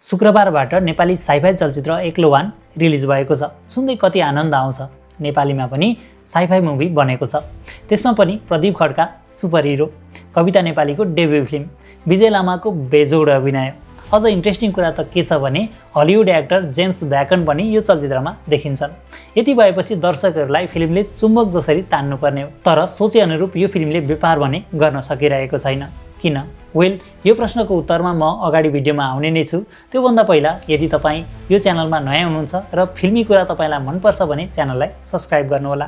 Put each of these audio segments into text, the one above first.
शुक्रबारबाट Nepali sci-fi चलचित्र एक्लो one release भएको छ। सुन्दै कति आनन्द आउँछ। नेपालीमा पनि साइफाई मुभी बनेको छ। त्यसमा पनि प्रदीप खड्का सुपर हिरो, कविता नेपालीको डेब्यू फिल्म, विजय लामाको बेजोड अभिनय। अझ इन्ट्रेस्टिङ कुरा त के छ भने हलिउड एक्टर जेम्स ब्याकन पनि यो चलचित्रमा देखिन्छन्। यति भएपछि दर्शकहरूलाई फिल्मले चुम्बक जसरी तान्नुपर्ने हो। तर सोचे अनुरूप यो फिल्मले व्यापार भने गर्न सकिरहेको छैन। किन? वेल, यो प्रश्नको उत्तरमा म अगाडि भिडियोमा आउने नै छु। त्योभन्दा पहिला यदि तपाईँ यो च्यानलमा नयाँ हुनुहुन्छ र फिल्मी कुरा तपाईँलाई मनपर्छ भने च्यानललाई सब्सक्राइब गर्नुहोला।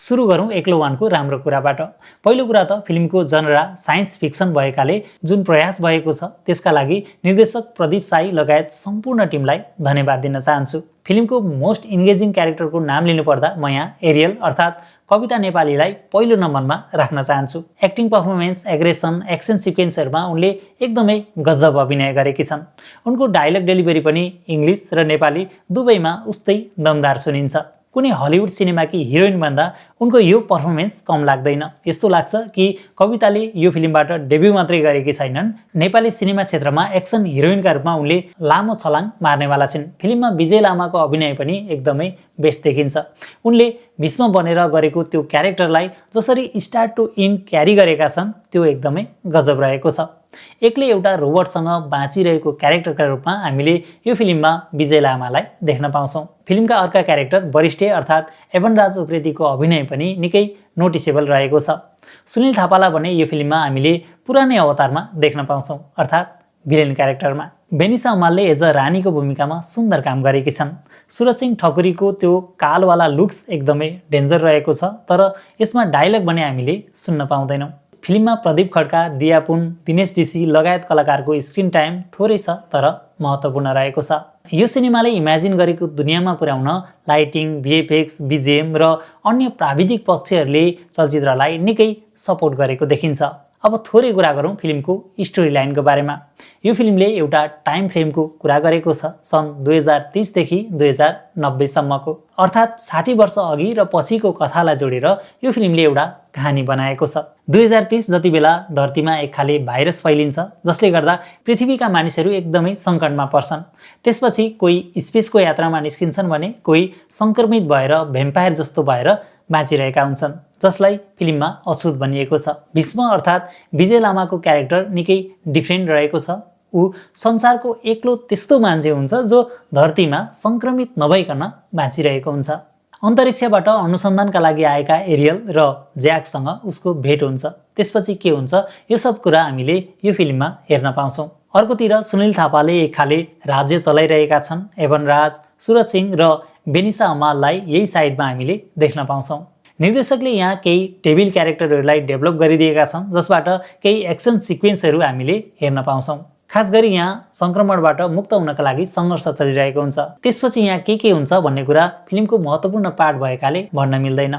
सुरु गरौँ एक्लो वानको राम्रो कुराबाट। पहिलो कुरा त फिल्मको जनरा साइन्स फिक्सन भएकाले जुन प्रयास भएको छ त्यसका लागि निर्देशक प्रदीप साई लगायत सम्पूर्ण टिमलाई धन्यवाद दिन चाहन्छु। फिल्मको मोस्ट इन्गेजिङ क्यारेक्टरको नाम लिनुपर्दा म यहाँ एरियल अर्थात् कविता नेपालीलाई पहिलो नम्बरमा राख्न चाहन्छु। एक्टिङ, पर्फर्मेन्स, एग्रेसन, एक्सन सिक्वेन्सहरूमा उनले एकदमै गजब अभिनय गरेकी छन्। उनको डायलग डेलिभरी पनि इङ्ग्लिस र नेपाली दुवैमा उस्तै दमदार सुनिन्छ। कुनै हलिउड सिनेमाकी हिरोइनभन्दा उनको यो पर्फर्मेन्स कम लाग्दैन। यस्तो लाग्छ कि कविताले यो फिल्मबाट डेब्यू मात्रै गरेकी छैनन्, नेपाली सिनेमा क्षेत्रमा एक्सन हिरोइनका रूपमा उनले लामो छलाङ मार्नेवाला छिन्। फिल्ममा विजय लामाको अभिनय पनि एकदमै बेस्ट देखिन्छ। उनले भीष्म बनेर गरेको त्यो क्यारेक्टरलाई जसरी स्टार्ट टु इन्ड क्यारी गरेका छन् त्यो एकदमै गजब रहेको छ। एक्लै एउटा रोबोटसँग बाँचिरहेको क्यारेक्टरका रूपमा हामीले यो फिल्ममा विजय लामालाई देख्न पाउँछौँ। फिल्मका अर्का क्यारेक्टर वरिष्ठ अर्थात् एवनराज उप्रेतीको अभिनय पनि निकै नोटिसेबल रहेको छ। सुनिल थापालाई भने यो फिल्ममा हामीले पुरानै अवतारमा देख्न पाउँछौँ अर्थात् भिलेन क्यारेक्टरमा। बेनिसा अमालले एज अ रानीको भूमिकामा सुन्दर काम गरेकी छन्। सुरज सिंह ठकुरीको त्यो कालवाला लुक्स एकदमै डेन्जर रहेको छ, तर यसमा डायलग भने हामीले सुन्न पाउँदैनौँ। फिल्ममा प्रदीप खड्का, दियापुन, दिनेश डिसी लगायत कलाकारको स्क्रिन टाइम थोरै छ तर महत्त्वपूर्ण रहेको छ। यो सिनेमाले इमेजिन गरेको दुनियाँमा पुर्याउन लाइटिङ, भिएफएक्स, बिजिएम र अन्य प्राविधिक पक्षहरूले चलचित्रलाई निकै सपोर्ट गरेको देखिन्छ। अब थोरै कुरा गरौँ फिल्मको स्टोरी लाइनको बारेमा। यो फिल्मले एउटा टाइम फ्रेमको कुरा गरेको छ, सन् 2030 देखि 2090 सम्मको, अर्थात् 60 वर्ष अघि र पछिको कथालाई जोडेर यो फिल्मले एउटा कहानी बनाएको छ। 2030 जति बेला धरतीमा एक खाले भाइरस फैलिन्छ जसले गर्दा पृथ्वीका मानिसहरू एकदमै सङ्कटमा पर्छन्। त्यसपछि कोही स्पेसको यात्रामा निस्किन्छन् भने कोही सङ्क्रमित भएर भ्याम्पायर जस्तो भएर बाँचिरहेका हुन्छन्, जसलाई फिल्ममा अछुत भनिएको छ। भीष्म अर्थात् विजय लामाको क्यारेक्टर निकै डिफ्रेन्ट रहेको छ। ऊ संसारको एक्लो त्यस्तो मान्छे हुन्छ जो धरतीमा सङ्क्रमित नभइकन बाँचिरहेको हुन्छ। अन्तरिक्षबाट अनुसन्धानका लागि आएका एरियल र ज्याकसँग उसको भेट हुन्छ। त्यसपछि के हुन्छ यो सब कुरा हामीले यो फिल्ममा हेर्न पाउँछौँ। अर्कोतिर सुनिल थापाले एक खाले राज्य चलाइरहेका छन्। एवनराज, सुरज सिंह र बेनिसा अमाललाई यही साइडमा हामीले देख्न पाउँछौँ। निर्देशकले यहाँ केही टेबिल क्यारेक्टरहरूलाई डेभलप गरिदिएका छन् जसबाट केही एक्सन सिक्वेन्सहरू हामीले हेर्न पाउँछौँ। खास गरी यहाँ सङ्क्रमणबाट मुक्त हुनका लागि सङ्घर्ष चलिरहेको हुन्छ। त्यसपछि यहाँ के हुन्छ भन्ने कुरा फिल्मको महत्त्वपूर्ण पार्ट भएकाले भन्न मिल्दैन।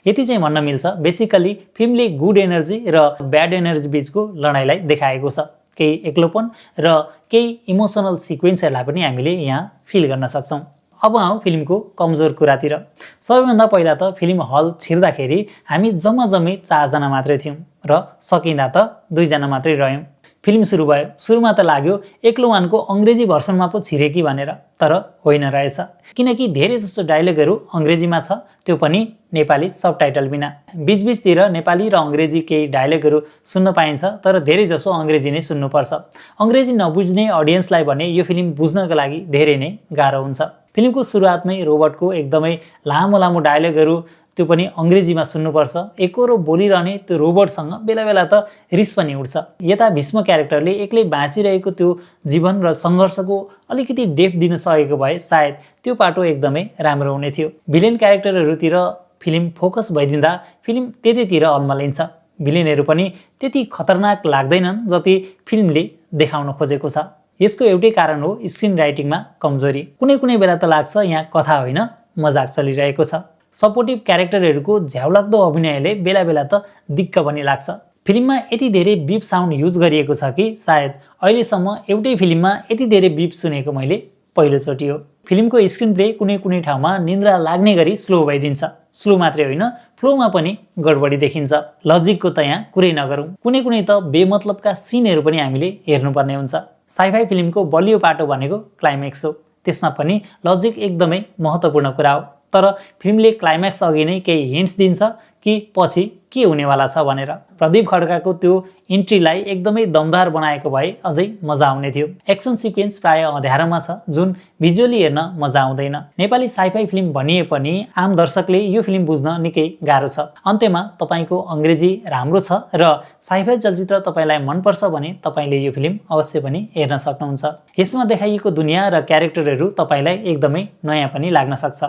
यति चाहिँ भन्न मिल्छ, बेसिकली फिल्मले गुड एनर्जी र ब्याड एनर्जी बिचको लडाइँलाई देखाएको छ। केही एक्लोपन र केही इमोसनल सिक्वेन्सहरूलाई पनि हामीले यहाँ फिल गर्न सक्छौँ। अब आउँ फिल्मको कमजोर कुरातिर। सबैभन्दा पहिला त फिल्म हल छिर्दाखेरि हामी जम्मै 4 जना मात्रै थियौँ र सकिँदा त 2 जना मात्रै रह्यौँ। फिल्म सुरु भयो। सुरुमा त लाग्यो एक्लो वानको अङ्ग्रेजी भर्सनमा पो छिरे कि भनेर, तर होइन रहेछ। किनकि धेरै जस्तो डायलगहरू अङ्ग्रेजीमा छ, त्यो पनि नेपाली सबटाइटल बिना। बिचबिचतिर नेपाली र अङ्ग्रेजी केही डायलगहरू सुन्न पाइन्छ, तर धेरै जसो अङ्ग्रेजी नै सुन्नुपर्छ। अङ्ग्रेजी नबुझ्ने अडियन्सलाई भने यो फिल्म बुझ्नका लागि धेरै नै गाह्रो हुन्छ। फिल्मको सुरुवातमै रोबोटको एकदमै लामो डायलगहरू त्यो पनि अङ्ग्रेजीमा सुन्नुपर्छ। एकरो बोलिरहने त्यो रोबोटसँग बेला बेला त रिस पनि उठ्छ। यता भीष्म क्यारेक्टरले एक्लै बाँचिरहेको त्यो जीवन र सङ्घर्षको अलिकति डेप्थ दिन सकेको भए सायद त्यो पाटो एकदमै राम्रो हुने थियो। भिलेन क्यारेक्टरहरूतिर फिल्म फोकस भइदिँदा फिल्म त्यतैतिर अल्मलिन्छ। भिलेनहरू पनि त्यति खतरनाक लाग्दैनन् जति फिल्मले देखाउन खोजेको छ। यसको एउटै कारण हो स्क्रिन राइटिङमा कमजोरी। कुनै बेला त लाग्छ यहाँ कथा होइन मजाक चलिरहेको छ। सपोर्टिभ क्यारेक्टरहरूको झ्याउलाग्दो अभिनयले बेला बेला त दिक्क पनि लाग्छ। फिल्ममा यति धेरै बिप साउन्ड युज गरिएको छ कि सायद अहिलेसम्म एउटै फिल्ममा यति धेरै बिप सुनेको मैले पहिलोचोटि हो। फिल्मको स्क्रिन प्ले कुनै ठाउँमा निन्द्रा लाग्ने गरी स्लो भइदिन्छ। स्लो मात्रै होइन, फ्लोमा पनि गडबडी देखिन्छ। लजिकको त यहाँ कुरै नगरौँ। कुनै त बेमतलबका सिनहरू पनि हामीले हेर्नुपर्ने हुन्छ। साइफाई फिल्मको बलियो पाटो भनेको क्लाइमेक्स हो। त्यसमा पनि लजिक एकदमै महत्त्वपूर्ण कुरा हो। तर फिल्मले क्लाइम्याक्स अघि नै केही हिन्ट्स दिन्छ कि पछि के हुनेवाला छ भनेर। प्रदीप खड्काको त्यो इन्ट्रीलाई एकदमै दमदार बनाएको भए अझै मजा आउने थियो। एक्सन सिक्वेन्स प्राय अँध्यारोमा छ जुन भिजुअली हेर्न मजा आउँदैन। नेपाली साइफाई फिल्म भनिए पनि आम दर्शकले यो फिल्म बुझ्न निकै गाह्रो छ। अन्त्यमा तपाईँको अङ्ग्रेजी राम्रो छ र साइफाई चलचित्र तपाईँलाई मनपर्छ भने तपाईँले यो फिल्म अवश्य पनि हेर्न सक्नुहुन्छ। यसमा देखाइएको दुनियाँ र क्यारेक्टरहरू तपाईँलाई एकदमै नयाँ पनि लाग्न सक्छ।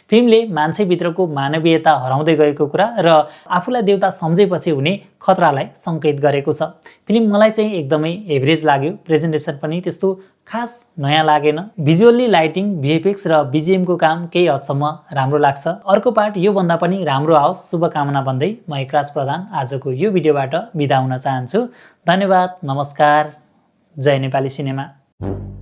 फिल्मले मान्छेभित्रको मानवीयता हराउँदै गएको कुरा र आफूलाई देउता सम्झेपछि हुने खतरालाई सङ्केत गरेको छ। फिल्म मलाई चाहिँ एकदमै एभरेज लाग्यो। प्रेजेन्टेसन पनि त्यस्तो खास नयाँ लागेन। भिजुअल्ली लाइटिङ, भिएफएक्स र बिजिएमको काम केही हदसम्म राम्रो लाग्छ। अर्को पार्ट योभन्दा पनि राम्रो आओस् शुभकामना भन्दै म एकराज प्रधान आजको यो भिडियोबाट बिदा हुन चाहन्छु। धन्यवाद, नमस्कार, जय नेपाली सिनेमा।